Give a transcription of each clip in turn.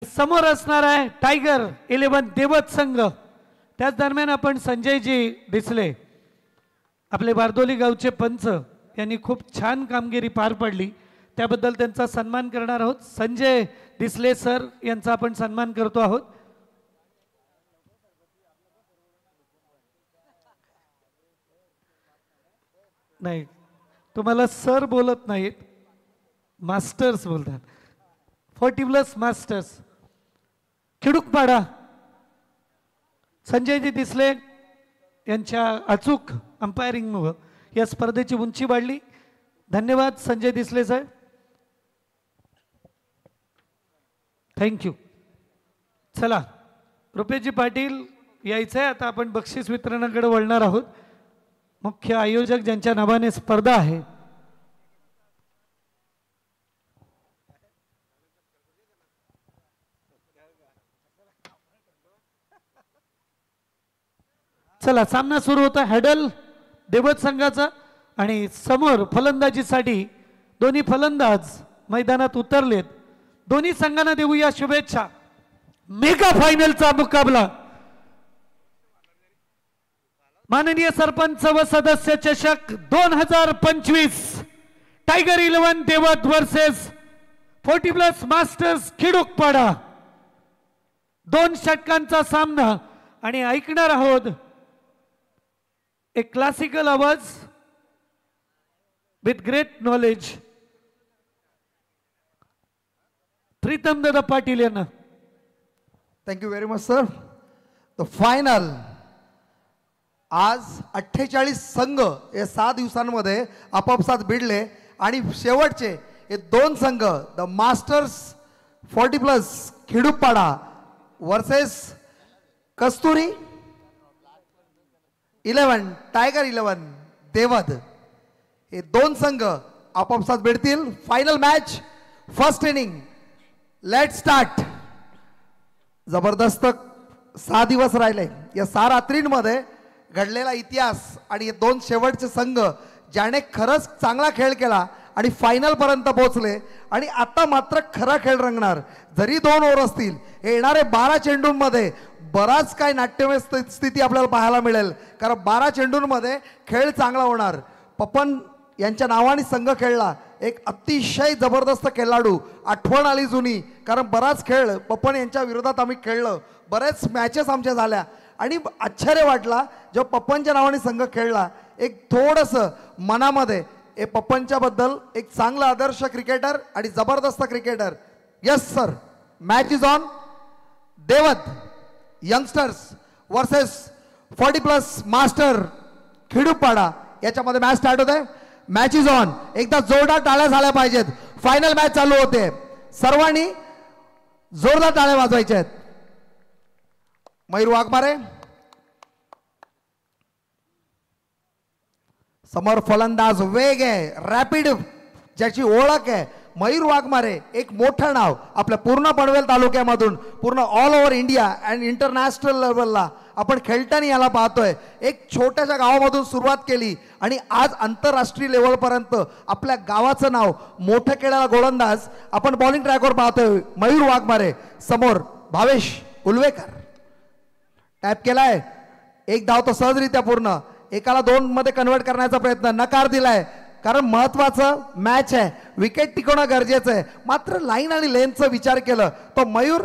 समोर असणार आहे टायगर 11 देवत संघ। त्याच दरम्यान आपण संजयजी दिसले आपले बारदोली गावचे पंच यांनी खूप छान कामगिरी पार पाडली, त्याबद्दल त्यांचा सन्मान करणार आहोत। संजय दिसले सर यांचा आपण सन्मान करतो आहोत। नाही तुम्हाला सर बोलत नाहीत, मास्टर्स बोलतात। 40+ मास्टर्स खिडूकपाडा संजयजी दिसले यांच्या अचूक अंपायरिंगमुळे या स्पर्धेची उंची वाढली। धन्यवाद संजय दिसले सर, थँक्यू। चला रुपेशजी पाटील यायचंय, आता आपण बक्षीस वितरणाकडे वळणार आहोत। मुख्य आयोजक ज्यांच्या नावाने स्पर्धा आहे चला सामना सुरू होता। हॅडल देवत संघाचा आणि समोर फलंदाजीसाठी दोन्ही फलंदाज मैदानात उतरलेत। दोन्ही संघांना देऊया शुभेच्छा। मेगा फायनलचा मुकाबला माननीय सरपंच व सदस्य चषक 2025 टायगर 11 देवत वर्सेस 40+ मास्टर्स खिडूकपाडा। 2 षटकांचा सामना आणि ऐकणार आहोत एक क्लासिकल आवाज with great knowledge Pritam Dada Patil यांना। Thank you very much sir. The final आज 48 संघ हे 6 दिवसांमध्ये आपापसात भिडले आणि शेवटचे हे 2 संघ the masters 40+ Khidukpada versus Kasturi 11 tiger 11 Devad, हे 2 संघ आपापसात भिडतील। Final match first inning late start. जबरदस्त 6 दिवस राहिले, या 6 रात्रींमध्ये घडलेला इतिहास आणि हे 2 शेवटचे संघ ज्याने खरंच चांगला खेळ केला आणि फायनल पर्यंत पोहोचले। आणि आता मात्र खरा खेळ रंगणार। जरी 2 ओव्हर असतील, हे येणारे 12 चेंडूंमध्ये बराच काय नाट्यमय स्थिती आपल्याला पाहायला मिळेल, कारण 12 चेंडूंमध्ये खेळ चांगला होणार। पप्पन यांच्या नावाने संघ खेळला, एक अतिशय जबरदस्त खेळाडू, आठवण आली जुनी, कारण बराच खेळ पप्पन यांच्या विरोधात आम्ही खेळलो, बरेच मॅचेस आमच्या झाल्या आणि आश्चर्य वाटला जेव्हा पप्पनच्या नावाने संघ खेळला। एक थोडंसं मनामध्ये हे पप्पनच्या बद्दल एक चांगला आदर्श क्रिकेटर आणि जबरदस्त cricketer. Yes sir, match is on. देवत यंगस्टर्स वर्सेस 40+ मास्टर खिडूकपाडा याच्यामध्ये मॅच स्टार्ट होते। Match is on. एकदा जोरदार टाळ्या झाल्या पाहिजेत। फायनल मॅच चालू होते, सर्वांनी जोरदार टाळ्या वाजवायच्या आहेत। मयूर वाघमारे समोर फलंदाज, वेग आहे, रॅपिड ज्याची ओळख आहे मयूर वाघमारे, एक मोठं नाव आपल्या पूर्ण पनवेल तालुक्यामधून पूर्ण all over India and international लेवलला आपण खेळताना याला पाहतोय। एक छोट्याशा गावामधून सुरुवात केली आणि आज आंतरराष्ट्रीय लेवलपर्यंत आपल्या गावाचं नाव मोठं केलेला गोलंदाज आपण बॉलिंग ट्रॅकवर पाहतोय मयूर वाघमारे। समोर भावेश उलवेकर टॅप केलाय, एक धाव तो सहजरित्या पूर्ण, एकाला 2 मध्ये कन्वर्ट करण्याचा प्रयत्न, नकार दिलाय, कारण महत्वाचं मॅच आहे, विकेट टिकवणं गरजेचं आहे। मात्र लाईन आणि लेनचा विचार केलं तो मयूर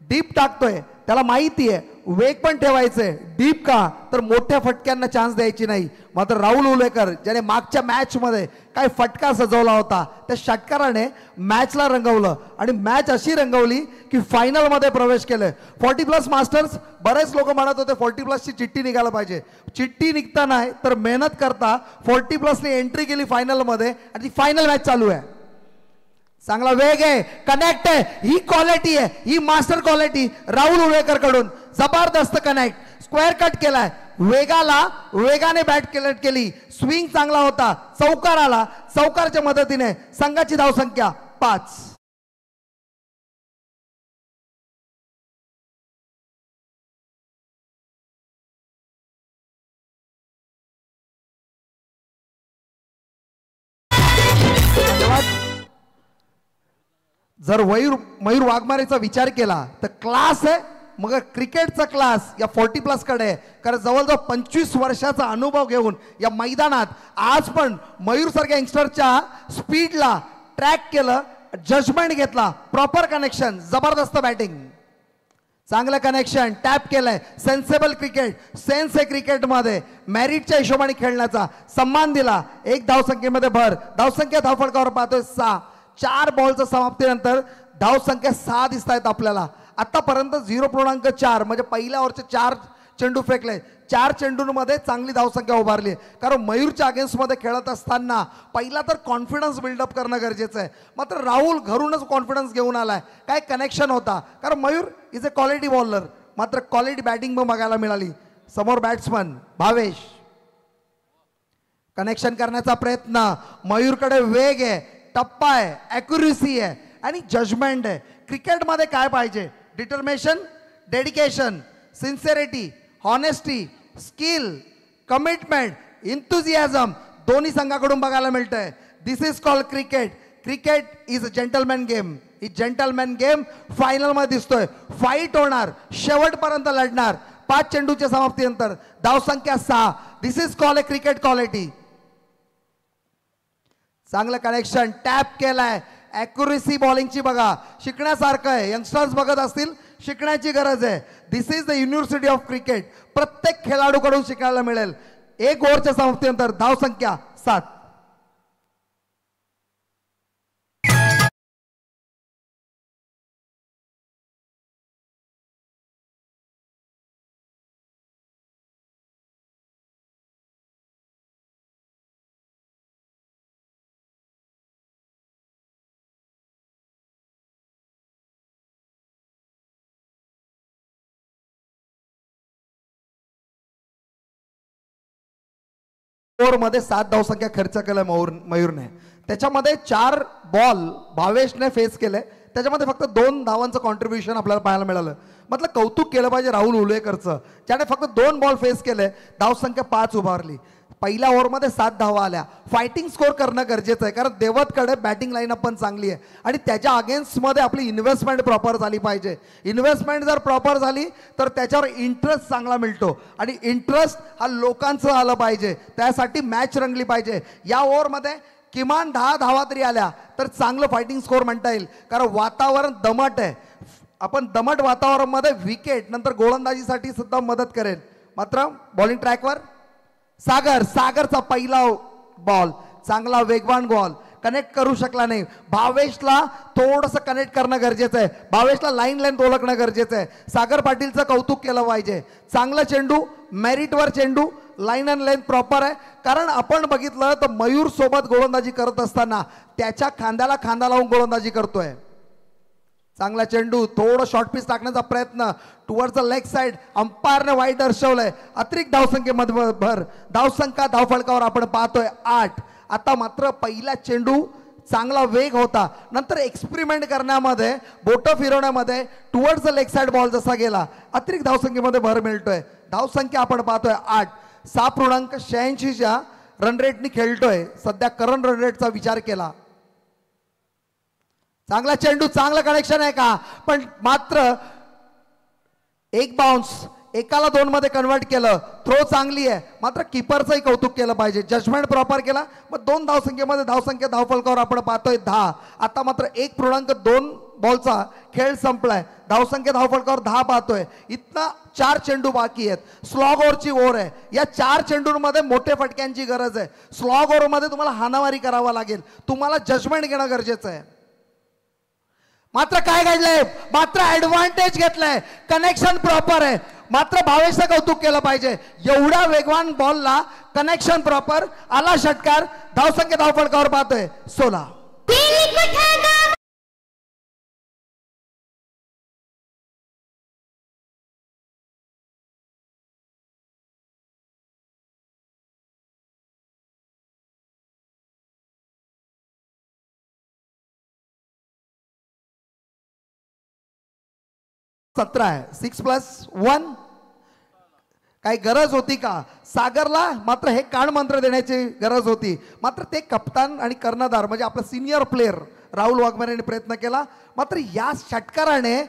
डीप टाकतोय, त्याला माहिती आहे वेग पण ठेवायचंय। डीप का तर मोठ्या फटक्यांना चान्स द्यायची नाही। मात्र राहुल उलेकर ज्याने मागच्या मॅचमध्ये काय फटका सजवला होता, त्या षटकाराने मॅचला रंगवलं आणि मॅच अशी रंगवली की फायनलमध्ये प्रवेश केले। 40+ मास्टर्स, बरेच लोक म्हणत होते 40+ ची चिठ्ठी निघायला पाहिजे, चिठ्ठी निघता नाही तर मेहनत करता 40+ ने एंट्री केली फायनलमध्ये आणि ती फायनल मॅच चालू आहे। चांगला वेग आहे, कनेक्ट आहे, ही क्वालिटी आहे, ही मास्टर क्वालिटी राहुल उलेकर कडून। जबरदस्त कनेक्ट, स्क्वेअर कट केलाय, वेगाने बॅट केली, स्विंग चांगला होता, चौकार आला, चौकारच्या मदतीने संघाची धावसंख्या 5। जर मयूर वाघमारेचा विचार केला तर क्लास आहे, मग क्रिकेटचा क्लास या 40+ कडे आहे. कारण जवळजवळ 25 वर्षाचा अनुभव घेऊन या मैदानात आज पण मयूर सारख्या यंगस्टरच्या स्पीडला ट्रॅक केलं, जजमेंट घेतला, प्रॉपर कनेक्शन, जबरदस्त बॅटिंग, चांगलं कनेक्शन, टॅप केलंय, सेन्सेबल क्रिकेट, सेन्स आहे क्रिकेटमध्ये, मेरिटच्या हिशोबाने खेळण्याचा, सन्मान दिला. 1 धावसंख्येमध्ये भर, धावसंख्या धावफलकावर पाहतोय 6. 4 बॉलच्या समाप्तीनंतर धावसंख्या 6 दिसत आहेत आपल्याला. आतापर्यंत 0.4 म्हणजे पहिल्या ओव्हरचे 4 चेंडू फेकले, 4 चेंडूंमध्ये चांगली धावसंख्या उभारली. कारण मयूरच्या अगेन्स्टमध्ये खेळत असताना पहिला तर कॉन्फिडन्स बिल्डअप करणं गरजेचं आहे. मात्र राहुल घरूनच कॉन्फिडन्स घेऊन आलाय, काय कनेक्शन होता. कारण Mayur is a quality bowler, मात्र क्वालिटी बॅटिंग पण बघायला मिळाली. समोर बॅट्समन भावेश, कनेक्शन करण्याचा प्रयत्न, मयूरकडे वेग आहे, टप्पा आहे, ॲक्युरेसी आहे आणि जजमेंट आहे. क्रिकेटमध्ये काय पाहिजे, determination, dedication, sincerity, honesty, skill, commitment, enthusiasm दोन्ही संघाकडून बघायला मिळतंय. This is called cricket. Cricket is a gentleman game. ही जेंटलमॅन गेम फायनलमध्ये दिसतोय. फाईट होणार, शेवटपर्यंत लढणार. 5 चेंडूच्या समाप्तीनंतर धावसंख्या 6. This is called a cricket quality. चांगलं कनेक्शन, टॅप केलाय, ॲक्युरेसी बॉलिंगची बघा, शिकण्यासारखं आहे. यंगस्टर्स बघत असतील, शिकण्याची गरज आहे. This is the university of cricket. प्रत्येक खेळाडूकडून शिकायला मिळेल. 1 ओव्हरच्या समाप्तीनंतर धावसंख्या 7. ओव्हरमध्ये 7 धावसंख्या खर्च केलाय मयूरने. त्याच्यामध्ये 4 बॉल भावेशने फेस केले, त्याच्यामध्ये फक्त 2 धावांचं कॉन्ट्रीब्युशन आपल्याला पाहायला मिळालं. मतलब कौतुक केलं पाहिजे राहुल उलवेकरचं, ज्याने फक्त 2 बॉल फेस केले, धावसंख्या 5 उभारली. पहिल्या ओव्हरमध्ये 7 धावा आल्या. फायटिंग स्कोर करणं गरजेचं आहे, कारण देवतकडे बॅटिंग लाईनअप पण चांगली आहे आणि त्याच्या अगेन्स्टमध्ये आपली इन्व्हेस्टमेंट प्रॉपर झाली पाहिजे. इन्व्हेस्टमेंट जर प्रॉपर झाली तर त्याच्यावर इंटरेस्ट चांगला मिळतो आणि इंटरेस्ट हा लोकांचं आलं पाहिजे. त्यासाठी मॅच रंगली पाहिजे. या ओव्हरमध्ये किमान 10 धावा तरी आल्या तर चांगलं फायटिंग स्कोर म्हणता येईल, कारण वातावरण दमट आहे. आपण दमट वातावरणामध्ये विकेट नंतर गोलंदाजीसाठी सुद्धा मदत करेल. मात्र बॉलिंग ट्रॅकवर सागरचा पहिला बॉल, चांगला वेगवान बॉल, कनेक्ट करू शकला नाही. भावेशला थोडंसं कनेक्ट करणं गरजेचं आहे. भावेशला लाईन लेंथ ओळखणं गरजेचं आहे. सागर पाटीलचं कौतुक केलं पाहिजे. चांगला चेंडू, मेरिटवर चेंडू, लाईन अँड लेंथ प्रॉपर आहे. कारण आपण बघितलं तर मयूर सोबत गोलंदाजी करत असताना त्याच्या खांद्याला खांदा लावून गोलंदाजी करतोय. चांगला चेंडू, थोडं शॉर्ट पिच टाकण्याचा प्रयत्न टुवर्ड्स द लेग साइड, अंपायरने वाईट दर्शवलंय. अतिरिक्त धावसंख्येमध्ये भर, धावसंख्या धावफलकावर आपण पाहतोय 8. आता मात्र पहिला चेंडू चांगला वेग होता, नंतर एक्सपेरिमेंट करण्यामध्ये, बोटं फिरवण्यामध्ये towards the leg side ball जसा गेला, अतिरिक्त धावसंख्येमध्ये भर मिळतोय. धावसंख्या आपण पाहतोय 8. 6.86च्या रन रेटनी खेळतोय सध्या. करंट रन रेटचा विचार केला, चांगला चेंडू, चांगलं कनेक्शन आहे का, पण मात्र एक बाउन्स, एकाला 2 मध्ये कन्वर्ट केलं. थ्रो चांगली आहे, मात्र किपरचंही कौतुक केलं पाहिजे. जजमेंट प्रॉपर केला. मग 2 धावसंख्येमध्ये धावसंख्या धावफलकावर आपण पाहतोय 10. आता मात्र 1.2 बॉलचा खेळ संपलाय. धावसंख्या धावफलकावर 10 पाहतोय. इथनं 4 चेंडू बाकी आहेत. स्लॉग ओव्हरची ओव्हर आहे. या 4 चेंडूंमध्ये मोठे फटक्यांची गरज आहे. स्लॉग ओव्हरमध्ये तुम्हाला हाणामारी करावा लागेल. तुम्हाला जजमेंट घेणं गरजेचं आहे. मात्र काय घडलंय, मात्र ऍडव्हान्टेज घेतलंय. कनेक्शन प्रॉपर आहे. मात्र भावेशचं कौतुक केलं पाहिजे. एवढ्या वेगवान बॉलला कनेक्शन प्रॉपर, आला षटकार. धावसंख्या धावफलकावर पाहतोय 16. आहे 6+1. काही गरज होती का? सागरला मात्र हे कानमंत्र देण्याची गरज होती, मात्र ते कप्तान आणि कर्णधार म्हणजे आपला सिनियर प्लेअर राहुल वाघमारे यांनी प्रयत्न केला, मात्र या षटकाराने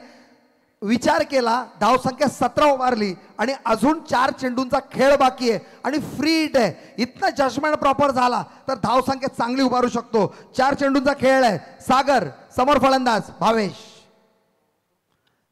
विचार केला, धावसंख्या 17 उभारली आणि अजून 4 चेंडूंचा खेळ बाकी आहे आणि फ्री हिट आहे. इथनं जजमेंट प्रॉपर झाला तर धावसंख्या चांगली उभारू शकतो. 4 चेंडूंचा खेळ आहे. सागर समोर फलंदाज भावेश,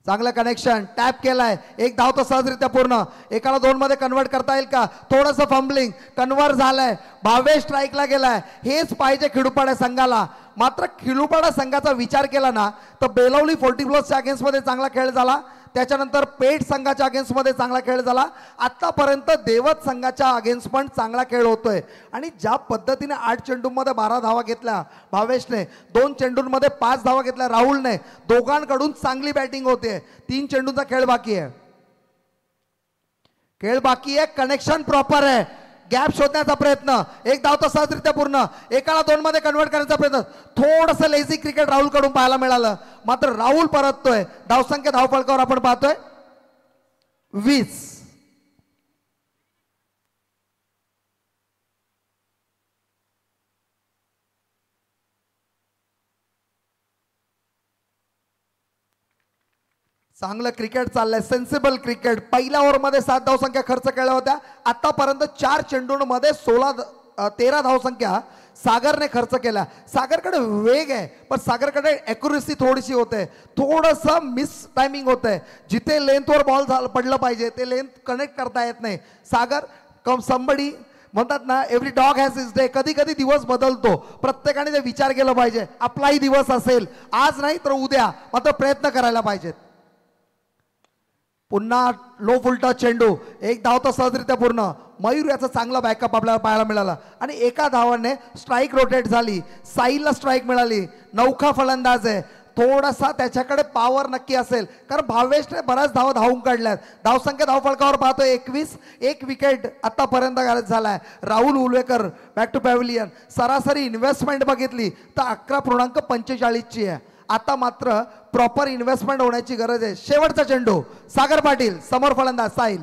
चांगलं कनेक्शन, टॅप केलाय, एक धाव तो सहजरित्या पूर्ण. एकाला 2 मध्ये कन्वर्ट करता येईल का? थोडंसं फंबलिंग, कन्वर्ट झालंय. भावेश स्ट्राईकला गेलाय. हेच पाहिजे खिडूपाडा संघाला. मात्र खिडूपाडा संघाचा विचार केला ना तर बेलवली 40 प्लसच्या अगेन्स्टमध्ये चांगला खेळ झाला, त्याच्यानंतर पेठ संघाच्या अगेन्स्टमध्ये चांगला खेळ झाला, आतापर्यंत देवत संघाच्या अगेन्स्ट पण चांगला खेळ होतोय. आणि ज्या पद्धतीने 8 चेंडूंमध्ये 12 धावा घेतल्या भावेशने, 2 चेंडूंमध्ये 5 धावा घेतल्या राहुलने, दोघांकडून चांगली बॅटिंग होते. 3 चेंडूंचा खेळ बाकी आहे. खेळ बाकी आहे, कनेक्शन प्रॉपर आहे. गॅप शोधण्याचा प्रयत्न, एक धाव तर सहजरित्या पूर्ण. एकाला 2 मध्ये कन्वर्ट करण्याचा प्रयत्न. थोडंसं लेझी क्रिकेट राहुल कडून पाहायला मिळालं, मात्र राहुल परततोय. धावसंख्या धावफलकावर आपण पाहतोय 20. चांगलं क्रिकेट चाललंय, सेन्सिबल क्रिकेट. पहिल्या ओव्हरमध्ये 7 धावसंख्या खर्च केल्या होत्या. आतापर्यंत 4 चेंडूंमध्ये 13 धावसंख्या सागरने खर्च केल्या. सागरकडे वेग आहे, पण सागरकडे ॲक्युरेसी थोडीशी होते, थोडंसं मिस टायमिंग होतंय. जिथे लेंथवर बॉल पडलं पाहिजे ते लेंथ कनेक्ट करता येत नाही. सागर समबडी म्हणतात ना, every dog has his day. कधी कधी दिवस बदलतो, प्रत्येकाने ते विचार केला पाहिजे. आपलाही दिवस असेल, आज नाही तर उद्या, मात्र प्रयत्न करायला पाहिजेत. पुन्हा लो फुलटा चेंडू, एक धाव तर सहजरित्या पूर्ण. मयूर याचा चांगला बॅकअप आपल्याला पाहायला मिळाला आणि एका धावाने स्ट्राईक रोटेट झाली. साईलला स्ट्राईक मिळाली. नौखा फलंदाज आहे, थोडासा त्याच्याकडे पॉवर नक्की असेल, कारण भावेशने बऱ्याच धावा धावून काढल्यात. धावसंख्या धावफलकावर पाहतोय 21. 1 विकेट आतापर्यंत झालाय. Rahul Ulvekar back to pavilion. सरासरी इन्व्हेस्टमेंट बघितली तर 11.45 ची आहे. आता मात्र प्रॉपर इन्व्हेस्टमेंट होण्याची गरज आहे. शेवटचा चेंडू, सागर पाटील समोर फलंदाज साहिल.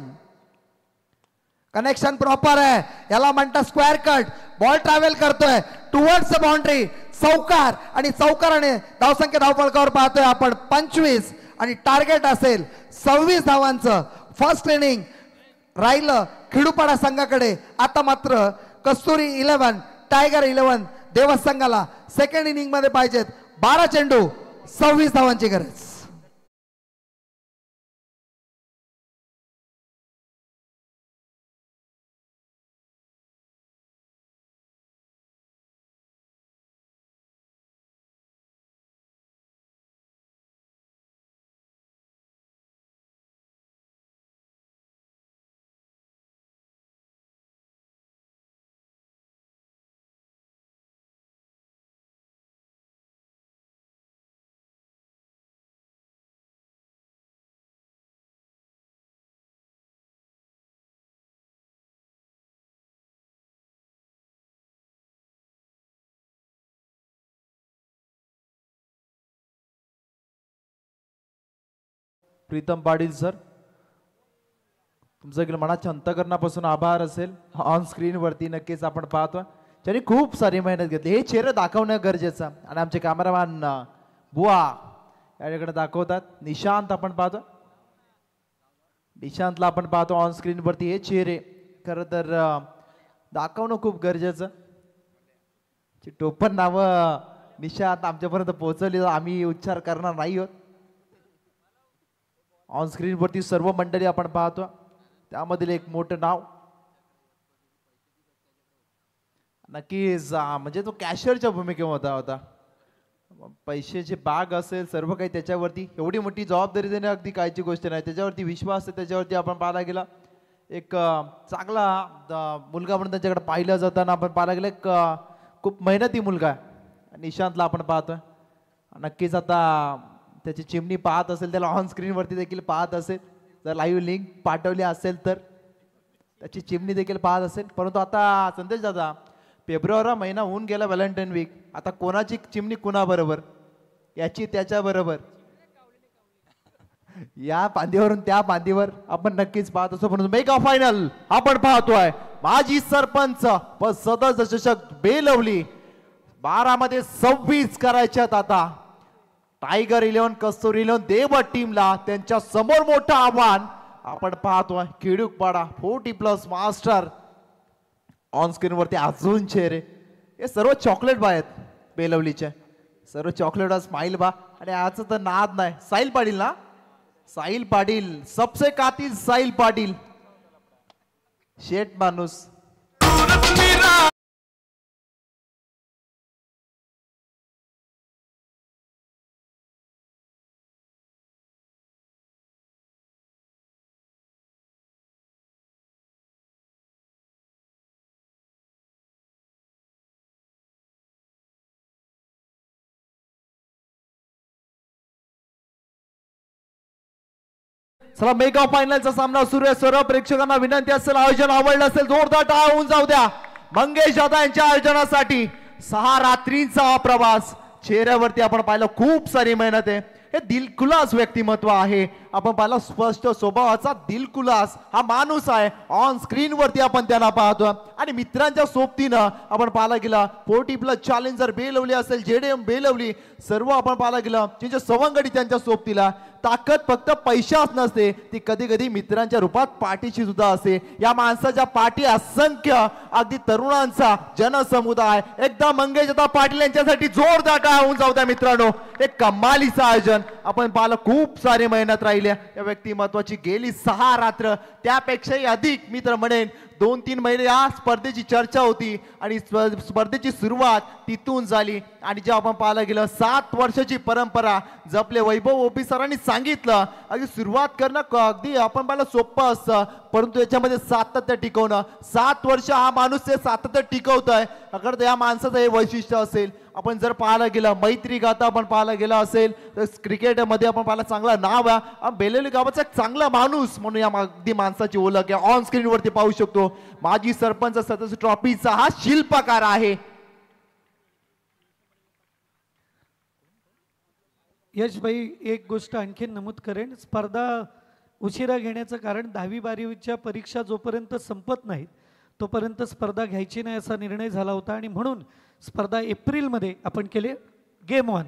कनेक्शन प्रॉपर आहे, याला म्हणतात स्क्वेअर कट. बॉल ट्रॅव्हल करतोय टुवर्ड्स द बाउंड्री, चौकार, आणि चौकाराने धावसंख्या धावफलकावर पाहतोय आपण 25 आणि टार्गेट असेल 26 धावांचं. फर्स्ट इनिंग राहिलं खिडूपाडा संघाकडे. आता मात्र कस्तुरी 11, टायगर 11 देवस संघाला सेकंड इनिंग मध्ये पाहिजेत. 12 चेंडू 26 धावांची गरज. प्रीतम पाटील सर, तुमचं मनाच्या अंतकरणापासून आभार असेल. ऑन स्क्रीन वरती नक्कीच आपण पाहतो त्यांनी खूप सारी मेहनत घेतली. हे चेहरे दाखवणं गरजेचं आणि आमचे कॅमेरामॅन बुवा याकडे दाखवतात. निशांत आपण पाहतो, निशांतला आपण पाहतो ऑन स्क्रीन वरती. हे चेहरे खरं तर दाखवणं खूप गरजेचं. टोपण नावं निशांत आमच्यापर्यंत पोहोचवली, आम्ही उच्चार करणार नाही आहोत. ऑन स्क्रीन वरती सर्व मंडळी आपण पाहतो, त्यामधील एक मोठं नाव नक्कीच म्हणजे तो कॅशियरच्या भूमिकेमध्ये होता. पैशाची बाग असेल सर्व काही त्याच्यावरती, एवढी मोठी जबाबदारी देणे अगदी कायची गोष्ट नाही. त्याच्यावरती विश्वास आहे, त्याच्यावरती आपण पाहायला गेला एक चांगला मुलगा म्हणून त्यांच्याकडे पाहिलं जाताना आपण पाहायला गेलं एक खूप मेहनती मुलगा आहे. निशांतला आपण पाहतोय, नक्कीच आता त्याची चिमणी पाहत असेल, त्याला ऑन स्क्रीनवरती देखील पाहत असेल, जर लाईव्ह लिंक पाठवली असेल तर त्याची चिमणी देखील पाहत असेल. परंतु आता संदेश दादा, फेब्रुवारी महिना होऊन गेला, व्हॅलेंटाईन वीक. आता कोणाची चिमणी कुणाबरोबर, याची त्याच्याबरोबर. या पांदीवरून त्या पांदीवर आपण नक्कीच पाहत असतो, परंतु मेगा फायनल आपण पाहतोय. माजी सरपंच व सदस्य चषक बेलवली 12 मध्ये 26 करायच्यात. आता टायगर 11 कस्तुरी 11 देवत टीमला त्यांच्या समोर मोठं आव्हान आपण पाहतोय. खिडूकपाडा 40+ मास्टर ऑन स्क्रीन वरती अजून चेहरे, हे सर्व चॉकलेट बा आहेत बेलवलीचे, सर्व चॉकलेट स्माइल बा. आणि आज तर नाद नाही. साहिल पाटील ना, साहिल पाटील सबसे कातिल साहिल पाटील शेट माणूस. चला मेगा फायनलचा सामना सुरू आहे. सर्व प्रेक्षकांना विनंती असेल, आयोजन आवडलं असेल जोरदार टाळ्या होऊन जाऊ द्या मंगेश दादा यांच्या आयोजनासाठी. 6 रात्रींचा हा प्रवास, चेहऱ्यावरती आपण पाहिलं खूप सारी मेहनत आहे. हे दिलखुलास व्यक्तिमत्व आहे. आपण पाहिलं स्पष्ट स्वभावाचा दिलखुलास हा माणूस आहे. ऑन स्क्रीन वरती आपण त्यांना पाहतो आणि मित्रांच्या सोबतीनं आपण पाहायला गेलं 40+ चॅलेंजर बेलवली असेल, जेडीएम बेलवली, सर्व आपण पाहायला गेलं त्यांच्या सवंगडी त्यांच्या सोबतीला. ताकद फक्त पैशाच नसते, ती कधी कधी मित्रांच्या रूपात पाठीची सुद्धा असते. या माणसाच्या पाठी असंख्य अगदी तरुणांचा जनसमुदाय. एकदा मंगेश दादा पाटील यांच्यासाठी जोरदार टाळ्या होऊन जाऊ द्या मित्रांनो. एक कमालीचं आयोजन आपण पाहिलं, खूप सारी मेहनत राहिली या व्यक्तिमत्वाची. गेली 6 रात्र, त्यापेक्षाही अधिक मित्र म्हणेन 2-3 महिने या स्पर्धेची चर्चा होती आणि स्पर्धेची सुरुवात तिथून झाली. आणि जे आपण पाहायला गेलं 7 वर्षाची परंपरा जपले. वैभव ओपी सरांनी सांगितलं अगदी सुरुवात करणं अगदी आपण पाहिलं सोपं असतं, परंतु याच्यामध्ये सातत्य टिकवणं. 7 वर्ष हा माणूस ते सातत्य टिकवतोय. अगर या माणसाचं हे वैशिष्ट्य असेल. आपण जर पाहायला गेलं मैत्री गाथा आपण पाहायला गेला असेल तर क्रिकेटमध्ये आपण पाहायला चांगलं नाव आहे. बेलवली गावाचा एक चांगला माणूस म्हणून या अगदी माणसाची ओळख आहे. ऑन स्क्रीन वरती पाहू शकतो. माजी सरपंच सदस्य ट्रॉफीचा हा शिल्पकार आहे. यश भाई, एक गोष्ट आणखी नमूद करेन, स्पर्धा उशिरा घेण्याचं कारण 10वी-12वीच्या परीक्षा जोपर्यंत संपत नाहीत तोपर्यंत स्पर्धा घ्यायची नाही असा निर्णय झाला होता आणि म्हणून स्पर्धा एप्रिलमध्ये आपण केली. Game 1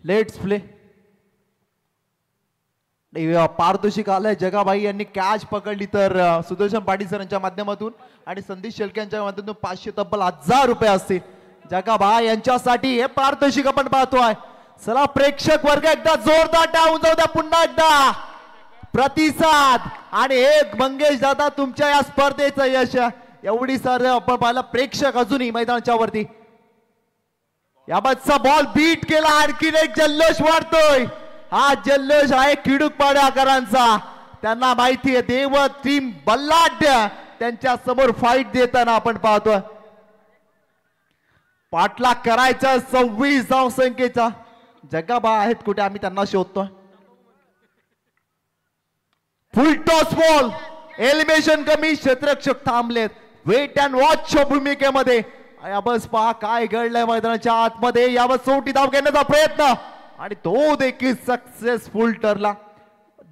let's play. पारितोषिक आलंय. जगाबाई यांनी कॅच पकडली तर सुदर्शन पाटील सरांच्या माध्यमातून आणि संदीप शेळके यांच्या माध्यमातून 500 तब्बल 1000 रुपये असतील जगाबाई यांच्यासाठी. हे पारितोषिक आपण पाहतोय. चला प्रेक्षक वर्ग एकदा जोरदार टाळून जाऊ द्या. पुन्हा एकदा प्रतिसाद आणि एक मंगेश दादा तुमच्या या स्पर्धेचं यश. एवढी सारं आपण पाहिलं प्रेक्षक अजूनही मैदानाच्या वरती. याबाबतचा बॉल बीट केला. आणखीन एक जल्लोष वाढतोय. हा जल्लोष आहे खिडूकपाड्याकरांचा. त्यांना माहिती आहे देवत टीम बल्लाढ्य त्यांच्या समोर फाईट देताना आपण पाहतोय. पाठलाग करायचा 26 धावसंख्येचा. जगाबा आहेत कुठे, आम्ही त्यांना शोधतोय. फुल टॉस बॉल, एलिमिनेशन कमी, क्षेत्ररक्षक थांबलेत. वेट अँड वॉचच्या भूमिकेमध्ये. याबस पहा काय घडलंय मैदानाच्या आतमध्ये. याबस 40 धाव घेण्याचा प्रयत्न आणि तो देखील सक्सेसफुल ठरला.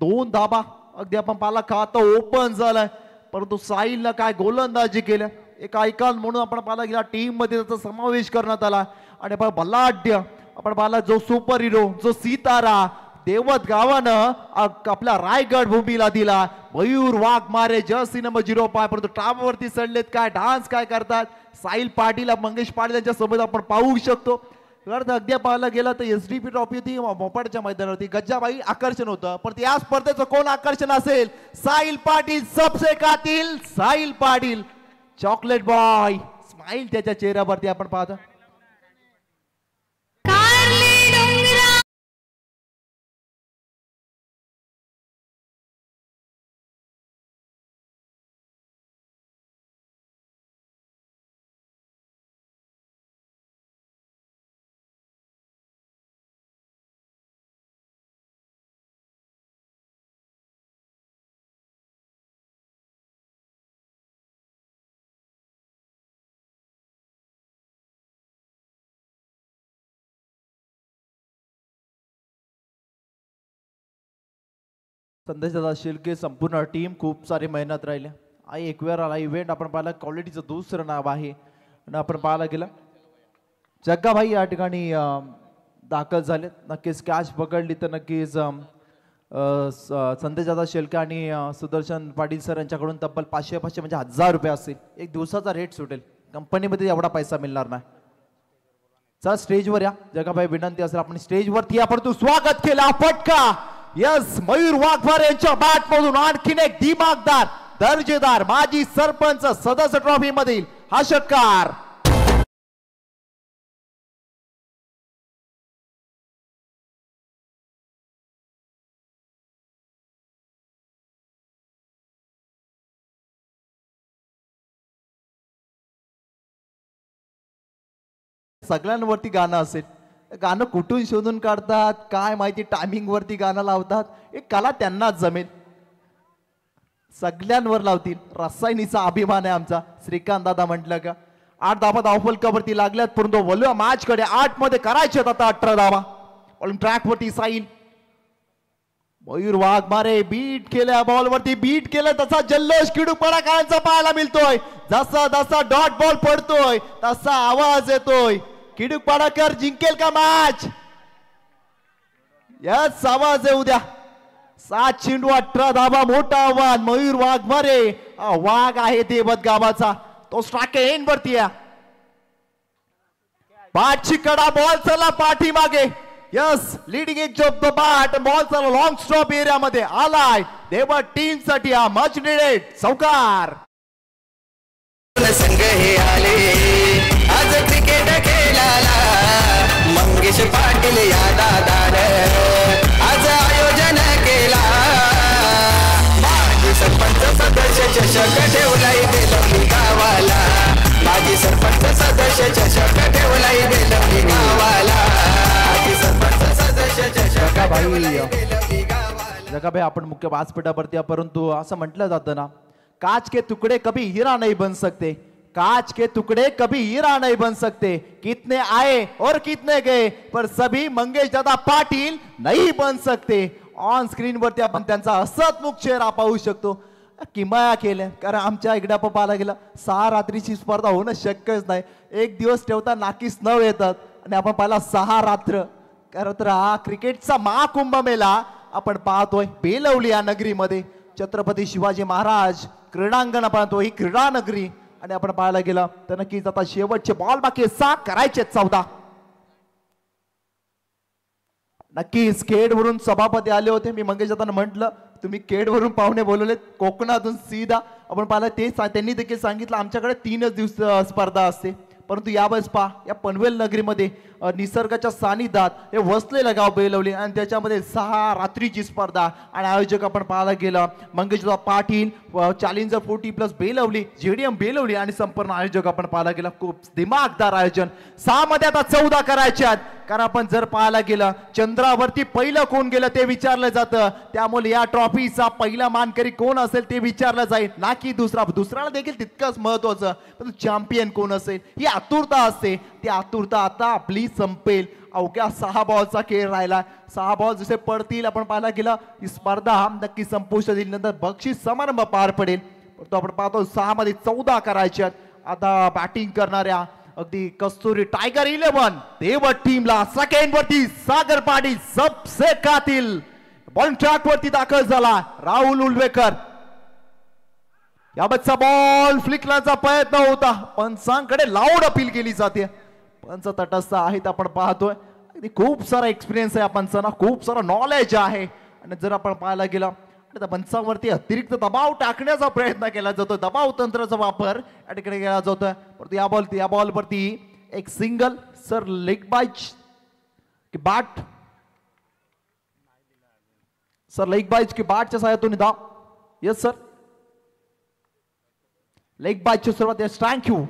2 धाबा अगदी आपण पाहिला खातं ओपन झालंय, परंतु साहिलनं काय गोलंदाजी केलं. एक आयकॉन म्हणून आपण पाहिला गेला टीम मध्ये त्याचा समावेश करण्यात आला आणि आपण बलाढ्य आपण पाहिला जो सुपर हिरो, जो सितारा देवत गावानं आपल्या रायगड भूमीला दिला. मयूर वाघमारे जर्सी नंबर 05, परंतु टापवरती चढलेत. काय डान्स काय करतात साहिल पाटील, मंगेश पाटील यांच्या सोबत आपण पाहू शकतो. अगदी पाहायला गेलं तर एसडीपी ट्रॉफी होती मोपाडच्या मैदानावरती. गज्जाबाई आकर्षण होतं, पण या स्पर्धेचं कोण आकर्षण असेल? साहिल पाटील. सबसे कातिल Sahil Patil. Chocolate boy smile त्याच्या चेहऱ्यावरती आपण पाहतो. संदेश दादा शिल्के संपूर्ण टीम खूप सारी मेहनत राहिली. एक वेळ आला इव्हेंट आपण पाहिला क्वालिटीचं दुसरं नाव आहे आणि आपण पाहायला गेलं जग्गाभाई या ठिकाणी दाखल झाले. नक्कीच कॅच पकडली तर नक्कीच संदेश दादा शेळके आणि सुदर्शन पाटील सर यांच्याकडून तब्बल 500 म्हणजे 1000 रुपये असतील. एक दिवसाचा रेट सुटेल. कंपनीमध्ये एवढा पैसा मिळणार नाही. चल स्टेजवर या. जगाबाई विनंती असेल आपण स्टेजवरती आपण तू स्वागत केला फटका. यस मयूर वाघमारे यांच्या बॅट मधून आणखीन एक दिमागदार दर्जेदार माजी सरपंच सदस्य ट्रॉफी मधील हा षटकार. सगळ्यांवरती गाणं असेल. गाणं कुठून शोधून काढतात काय माहिती. टायमिंग वरती गाणं लावतात. एक कला त्यांनाच जमेल. सगळ्यांवर लावतील. रसायनीचा अभिमान आहे आमचा. श्रीकांत दादा म्हटलं का 8 धाबा धावफलकावरती लागल्यात परंतु वलू मॅच कडे 8 मध्ये करायचे आता 18 धाबा. ट्रॅक वरती साईल मयूर वाघमारे बीट केल्या बॉल वरती बीट केलं तसा जल्लोष किडूकपणाकारांचा पाहायला मिळतोय. जसा जसा डॉट बॉल पडतोय तसा आवाज येतोय. किडूकपणाकर जिंकेल का मॅच. याच आवाज आहे उद्या. 7 चेंडू 18 धाबा मोठा आव्हान. मयूर वाघमारे वाघ आहे देवत गावाचा. तो स्ट्राइक एंड वरती आहे. बॅटची कडा बॉल चला पाठीमागे. Yes leading edge of the bat ball चला लॉंग स्टॉप एरिया मध्ये आलाय. देवत टीम साठी हा मच निडेड चौकार. संघ हे आले आज क्रिकेट खेळायला. मंगेश पाटील या दादानं आज आयोजन केला. माजी सरपंच सदस्य चषक ठेवलाय बेलवली गावाला. माजी सरपंच सदस्य चषक ठेवलाय बेलवली गावाला. माजी सरपंच सदस्य चषक ठेवलाय बेलवली गावाला. जगाबाई आपण मुख्य व्यासपीठावरती परंतु असं म्हटलं जातं ना कांच के टुकड़े कभी हीरा नहीं बन सकते. कांच के टुकड़े कभी हीरा नहीं बन सकते. कितने आए और कितने गए पर सभी मंगेश दादा पाटील नहीं बन सकते. ऑन स्क्रीन वरती आपण त्यांचा हसतमुख चेहरा पाहू शकतो. किमया केल्या कारण आमच्या इकडे आपण पाहायला गेलं 6 रात्रीची स्पर्धा होणं शक्यच नाही. एक दिवस ठेवता नाकीस 9 येतात आणि आपण पाहिला 6 रात्र. कारण तर हा क्रिकेटचा महाकुंभ मेळा आपण पाहतोय बेलवली या नगरीमध्ये. छत्रपती शिवाजी महाराज क्रीडांगण पाहतो. ही क्रीडा नगरी आणि आपण पाहायला गेला तर नक्कीच आता शेवटचे बॉल बाकी 6 करायचे 14. नक्कीच खेडवरून सभापती आले होते. मी मंगेश दादांना म्हटलं तुम्ही खेडवरून पाहुणे बोलवलेत कोकणातून सीधा आपण पाहिलं ते त्यांनी देखील सांगितलं आमच्याकडे 3 दिवस स्पर्धा असते. परंतु यावेळेस पहा या पनवेल नगरीमध्ये निसर्गाच्या सानिध्यात हे वसलेलं गाव बेलवली आणि त्याच्यामध्ये 6 रात्रीची स्पर्धा आणि आयोजक आपण पाहायला गेलं मंगेश पाटील चॅलेंजर 40+ बेलवली जेडीएम बेलवली आणि संपूर्ण आयोजक आपण पाहायला गेला. खूप दिमागदार आयोजन. 6 मध्ये आता 14 करायचे आहेत. कारण आपण जर पाहायला गेलं चंद्रावरती पहिलं कोण गेलं ते विचारलं जातं. त्यामुळे या ट्रॉफीचा पहिला मानकरी कोण असेल ते विचारलं जाईल ना की दुसऱ्याला देखील तितकंच महत्वाचं पण चॅम्पियन कोण असेल ही आतुरता असते. ती आतुरता आता आपली संपेल. अवघ्या 6 बॉलचा खेळ राहिला. 6 बॉल जसे पडतील आपण पाहायला गेलं ही स्पर्धा नक्की संपुष्ट येईल. नंतर बक्षीस समारंभ पार पडेल. तो आपण पाहतो 6 मध्ये 14 करायच्यात. आता बॅटिंग करणाऱ्या अगदी कस्तुरी टायगर 11 देवत टीमला सेकंड वरती सागर पाटील सबसे कातिल बॉल ट्रॅक वरती दाखल झाला. राहुल उलवेकर याबाबतचा बॉल फ्लिकलाचा प्रयत्न होता. पंचांकडे लाऊड अपील केली जाते. पंच तटस्थ आहेत आपण पाहतोय. खूप सारा एक्सपिरियन्स आहे या पंचांना. खूप सारा नॉलेज आहे आणि जर आपण पाहायला गेला त्या पंचावरती अतिरिक्त दबाव टाकण्याचा प्रयत्न केला जातो. दबाव तंत्राचा वापर या ठिकाणी केला जातोय. परंतु या बॉल वरती एक सिंगल सर लेग बाइच की बॅट सर लेग बाइच की बॅटच्या सहाय्यातून धाव. येस सर लेग बाइचची सुरुवात आहे. थँक्यू.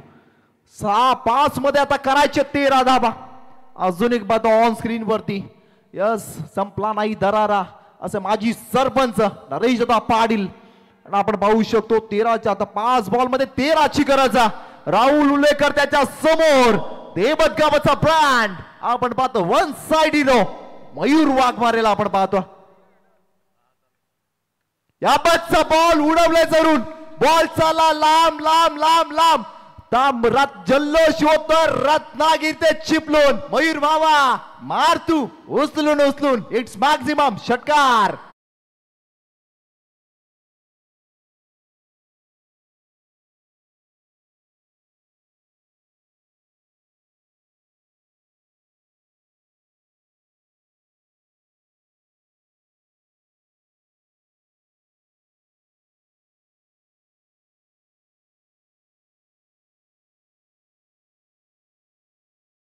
6-5 मध्ये आता करायचे 13 धाबा. अजून एक बात ऑन स्क्रीन वरती यस संपला नाही दरारा असे माजी सरपंच नरेश दादा पाटील आपण पाहू शकतो. 13च्या आता 5 बॉल मध्ये 13ची गरज. राहुल उल्लेकर त्याच्या समोर देवत गावाचा ब्रँड आपण पाहतो. 1 साइड हिरो मयूर वाघमारेला आपण पाहतो. याबतचा बॉल उडवले जरून बॉल चालला लांब लांब लांब लांब ताम्रात जल्लोष होत रत्नागिरी ते चिपलून मयूर भावा मार तू उचलून उचलून इट्स मॅक्झिमम षटकार.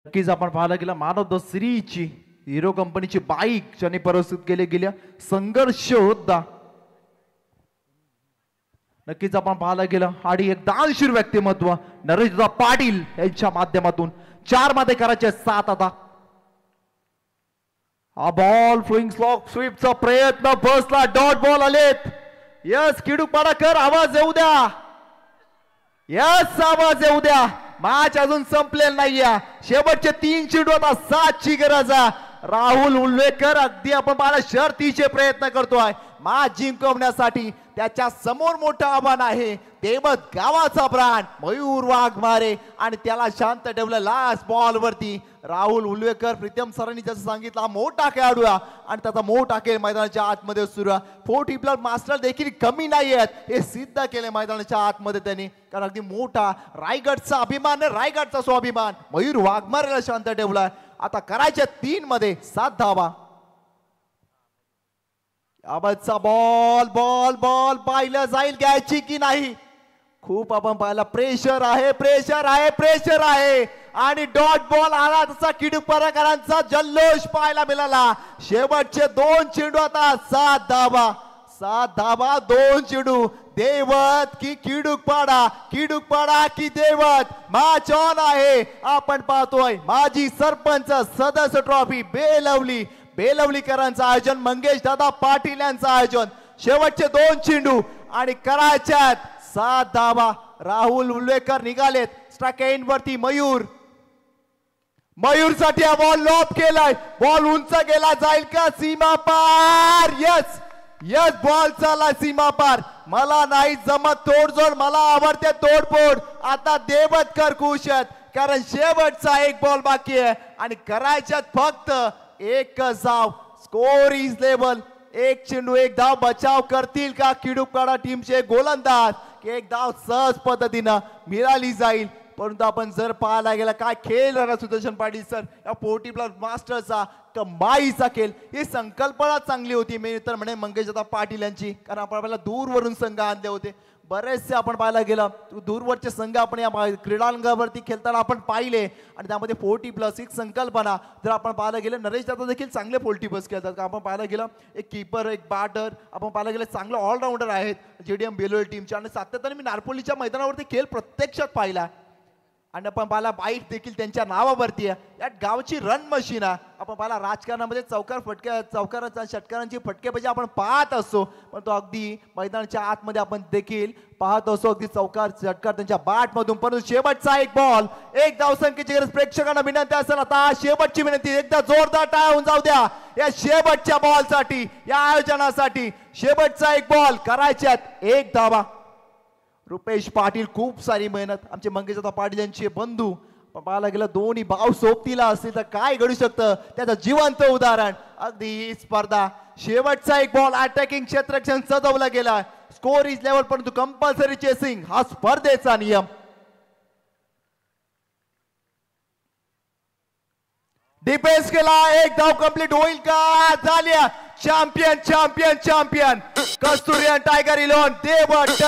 नक्कीच आपण पाहायला गेला मॅन ऑफ द सिरीजची हिरो कंपनीची बाईक ज्याने प्रस्तुत केले गेल्या संघर्ष होता. नक्कीच आपण पाहायला गेलं आणि एक दानशूर व्यक्तिमत्व नरेशदा पाटील यांच्या माध्यमातून 4 मध्ये करायचे 7 आता. हा बॉल फ्लोइंग स्लॉक स्वीपचा प्रयत्न बसला डॉट बॉल आलेत. यस किडूक पाडाकर आवाज येऊ द्या. यस आवाज येऊ द्या. मॅच अजून संपलेला नाहीये. शेवटचे 3 चेंडू आता 7 ची गरज आहे. राहुल उल्वेकर अगदी आपण पाहिला शर्तीचे प्रयत्न करतोय मॅच जिंकवण्यासाठी. त्याच्या समोर मोठं आव्हान आहे देवत गावाचा ब्रांड मयूर वाघमारे आणि त्याला शांत ठेवलं लास्ट बॉल वरती. राहुल उल्वेकर प्रीतम सरांनी जसं सांगितलं मोठा खेळाडू आणि त्याचा मोठा खेळ मैदानाच्या आतमध्ये सुरू आहे. 40 प्लस मास्टर देखील कमी नाही आहेत हे सिद्ध केले मैदानाच्या आतमध्ये त्यांनी. कारण अगदी मोठा रायगडचा अभिमान रायगडचा स्वाभिमान मयूर वाघमारेला शांत ठेवलाय. आता करायच्या 3 मध्ये 7 धावा. आबादचा बॉल बॉल बॉल पाहिलं जाईल घ्यायची की नाही. खूप आपण पाहिला प्रेशर आहे प्रेशर आहे प्रेशर आहे आणि डॉट बॉल आला तसा किडूक पराकरांचा जल्लोष पाहायला मिळाला. शेवटचे 2 चेंडू आता 7 धावा 7 धावा 2 चेंडू. देवत की किडूक पाडा की देवत मॅच ऑन आहे. आपण पाहतोय माजी सरपंच सदस्य ट्रॉफी बेलवलीकरांचं आयोजन मंगेश दादा पाटील यांचं आयोजन. शेवटचे 2 चेंडू आणि करायच्यात 7 धावा. राहुल उल्वेकर निघालेत स्ट्राइक एंड वरती. मयूर साठी हा बॉल लॉब केलाय. बॉल उंच गेला जाईल का सीमा पार. यस यस बॉल चालला सीमा पार. मला नाही जमत तोडजोड मला आवडते तोडफोड. आता देवतकर खुश आहेत कारण शेवटचा 1 बॉल बाकी आहे आणि करायच्यात फक्त 1 धाव. Score is level. 1 चेंडू 1 धाव बचाव करतील का किडूकपाडा टीमचे गोलंदाज की 1 धाव सहज पद्धतीनं मिळाली जाईल. परंतु आपण जर पाहायला गेला काय खेळ सुदर्शन पाटील सर या 40 प्लस मास्टरचा कमाईचा खेळ ही संकल्पना चांगली होती. मी तर म्हणे मंगेश दादा पाटील यांची कारण आपण आपल्याला दूरवरून संघ आणले होते. बरेचसे आपण पाहायला गेलं दूरवरचे संघ आपण या क्रीडांगणावरती खेळताना आपण पाहिले आणि त्यामध्ये 40 प्लस एक संकल्पना जर आपण पाहायला गेलं नरेश दादा देखील चांगले 40 प्लस खेळतात. का आपण पाहायला गेलं एक कीपर एक बॅटर आपण पाहायला गेलं चांगले ऑलराऊंडर आहेत JDM बेलोली टीमचे आणि सातत्याने मी नारपोलीच्या मैदानावरती खेळ प्रत्यक्षात पाहिला आणि आपण पाहिला बाईक देखील त्यांच्या नावावरती आहे. या गावची रन मशीन आहे. आपण पाहिला राजकारणामध्ये चौकारांच्या षटकारांची फटकेबाजी आपण पाहत असतो पण तो अगदी मैदानाच्या आतमध्ये आपण देखील पाहत असतो अगदी षटकार त्यांच्या बॅट मधून. परंतु शेवटचा 1 बॉल 1 धावसंख्येची गरज प्रेक्षकांना विनंती असेल आता शेवटची विनंती एकदा जोरदार टाळ्या होऊन जाऊ द्या या शेवटच्या बॉलसाठी या आयोजनासाठी. शेवटचा 1 बॉल करायच्यात 1 धावा. रुपेश पाटील खूप सारी मेहनत आमचे मंगेश दादा पाटील यांचे बंधू. पाहायला गेलं दोन्ही भाव सोबतीला असतील तर काय घडू शकतं त्याचं जिवंत उदाहरण अगदी ही स्पर्धा. शेवटचा 1 बॉल अटॅकिंग क्षेत्ररक्षण सजवला गेला. स्कोर इज लेवल परंतु कंपल्सरी चेसिंग हा स्पर्धेचा नियम. डिफेन्स केला 1 धाव कंप्लीट होईल का झाली. चॅम्पियन चॅम्पियन चॅम्पियन कस्तुरी टायगर इलेव्हन देवट